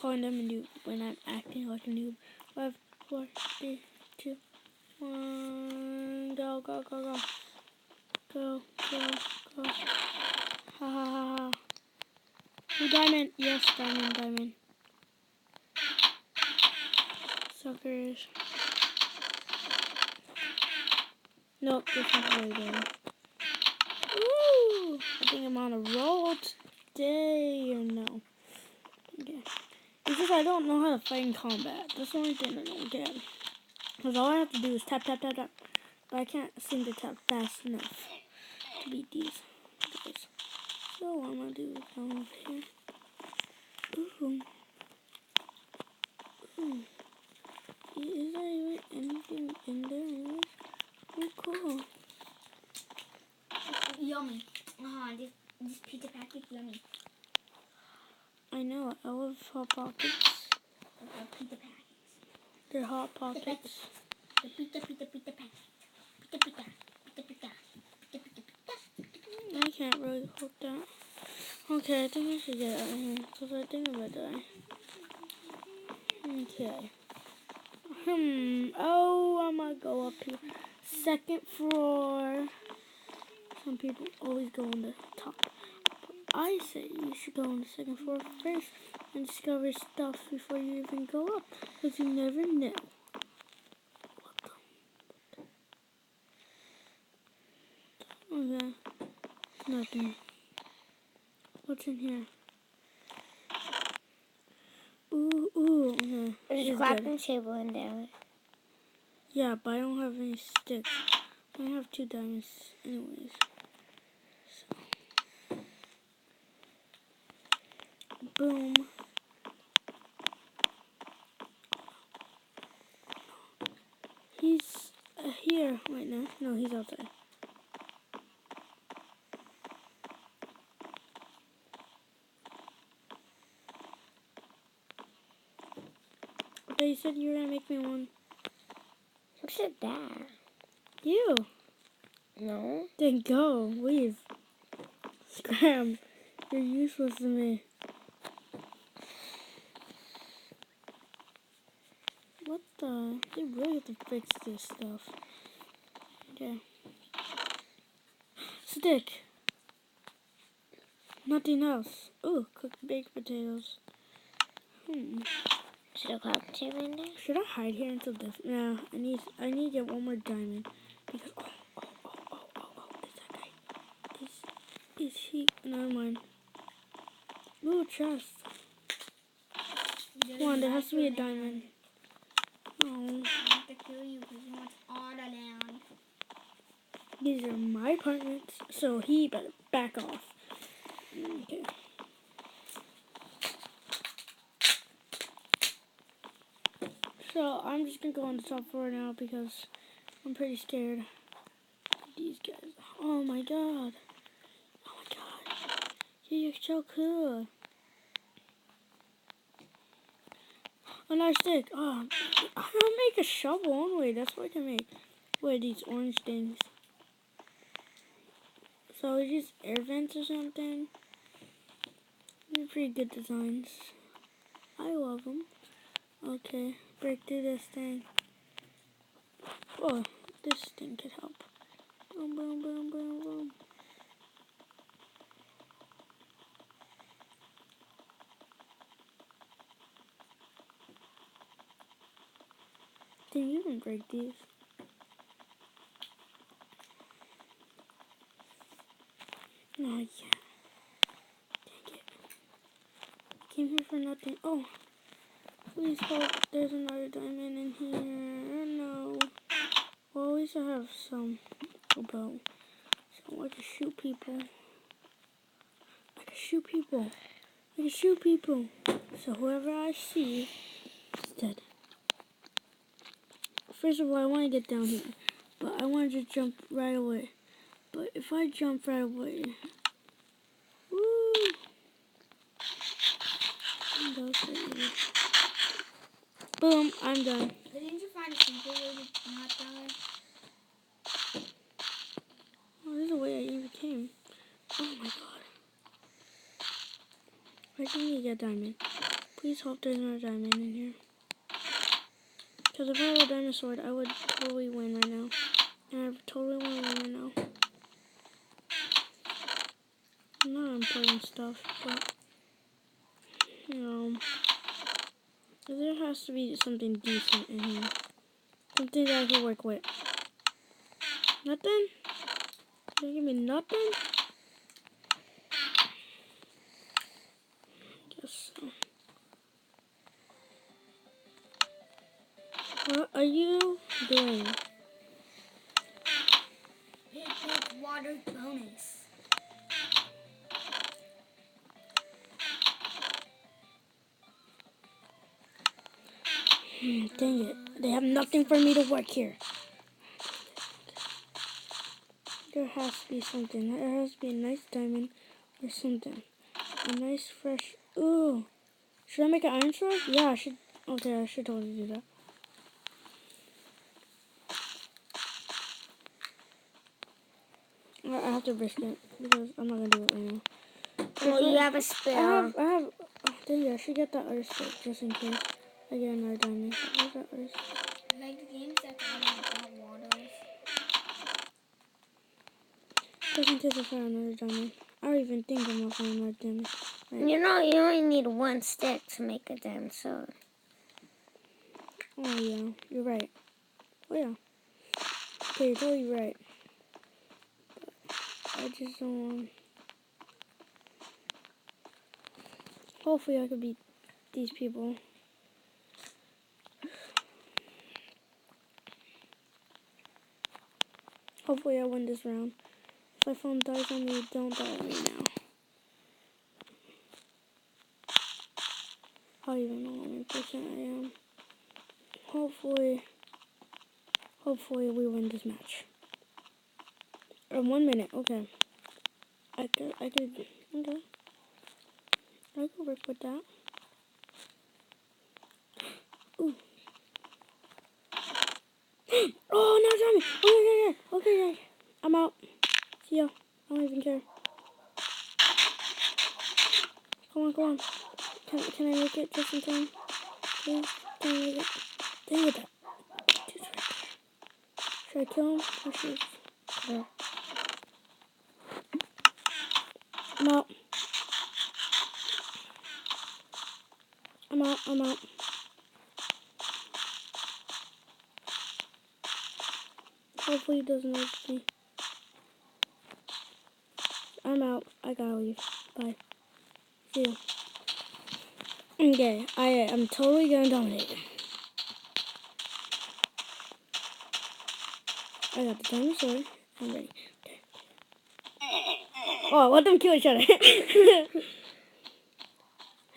calling them a noob when I'm acting like a noob. 5, 4, 3, 2, 1. Go, go, go, go. Go, go, go. Ha ha ha ha. Oh, diamond. Yes, diamond, diamond. Suckers. Nope, this one's really good. Ooh! I think I'm on a roll today, or no. Okay. It's just I don't know how to fight in combat. That's the only thing I don't get. Because all I have to do is tap, tap, tap, tap. But I can't seem to tap fast enough to beat these guys. So what I'm going to do is come over here. Ooh. Ooh. Is there even anything in there anyways? Oh, cool. Yummy. This pizza packet's yummy. I know. I love Hot Pockets. Pizza packets. They're Hot Pockets. The pizza packet. Pizza. I can't really hold that. Okay, I think I should get out of here because I think I'm gonna die. Okay. Oh, I'm gonna go up here. Second floor. Some people always go on the top. I say you should go on the second floor first and discover stuff before you even go up, because you never know. Okay. Nothing. What's in here? Ooh, okay. There's a crafting table in there. Yeah, but I don't have any sticks. I have 2 diamonds anyways. So. Boom. He's here right now. No, he's outside. Okay, you said you were gonna make me one. Who said that? You. No. Then go. Leave. Scram. You're useless to me. What the? They really have to fix this stuff. Okay. Stick. Nothing else. Ooh, cooked baked potatoes. Should I crafting table in there? Should I hide here until this? No, I need to get one more diamond because is that guy? Is he? Never mind. Ooh, chest. Come on, there has to be a diamond. Oh. I have to kill you because you want all the land. These are my apartments, so he better back off. Okay. So I'm just gonna go on the top floor now because I'm pretty scared. These guys. Oh my god. Oh my god. You're so cool. A nice stick. Oh, I'm gonna make a shovel only. That's what I can make. Wait, these orange things. So are these air vents or something? They're pretty good designs. I love them. Okay, break through this thing. Oh, this thing could help. Boom, boom, boom, boom, boom. Then you can break these. Oh, yeah. Dang it. Came here for nothing. Oh, please hope there's another diamond in here. No. Well, at least I have some bow. So I can shoot people. I can shoot people. I can shoot people. So whoever I see is dead. First of all, I want to get down here. But I want to just jump right away. But if I jump right away... Woo! Boom, I'm done. Didn't you find a simple way to not die? Oh, there's a way I even came. Oh my god. I think you get diamond. Please hope there's not a diamond in here. Because if I had a diamond sword, I would totally win right now. And I totally want to win right now. Not important stuff, but you know, there has to be something decent in here. Something that I can work with. Nothing? Can you give me nothing? Guess so. What are you doing? It's water bonus. Dang it. They have nothing for me to work here. There has to be something. There has to be a nice diamond or something. A nice fresh... Ooh. Should I make an iron sword? Yeah, I should. Okay, I should totally do that. I have to risk it because I'm not going to do it right now. Well, you have a spare. I have... Oh, dang it. I should get that other sword just in case I get another diamond. Where's that other sword? Like games that kind of got waters. Just in case I find another diamond. I don't even think I'm gonna find another diamond. Right. You know, you only need one stick to make a diamond sword. Oh yeah, you're right. Oh yeah. Okay, you're totally right. But I just don't want... Hopefully I can beat these people. Hopefully I win this round. If my phone dies on me, don't die on me now. I don't even know how many percent I am. Hopefully we win this match. 1 minute, okay. I could, okay. I could work with that. Ooh. Oh, no, Tommy! Okay. I'm out. See ya. I don't even care. Come on. Can I make it just in time? Please? Can I make it? Dang it. Dude's right there. Should I kill him? Or should I... No. I'm out. Hopefully he doesn't notice me. I'm out. I gotta leave. Bye. See you. Okay, I'm totally gonna dominate. I got the diamond sword. I'm ready. Okay. Oh, let them kill each other.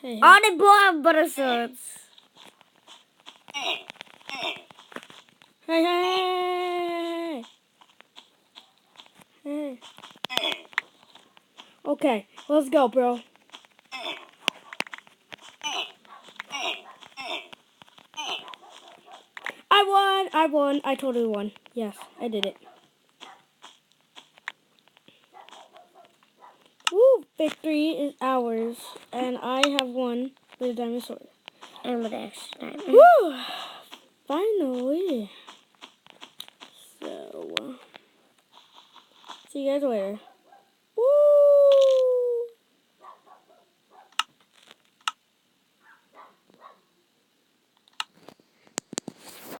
Hey. All the boy have butter swords. Hey. Okay, let's go, bro. I won. I totally won. Yes, I did it. Woo! Victory is ours, and I have won with a diamond sword. And with extra diamond. Woo! Finally. So, see you guys later. Woo!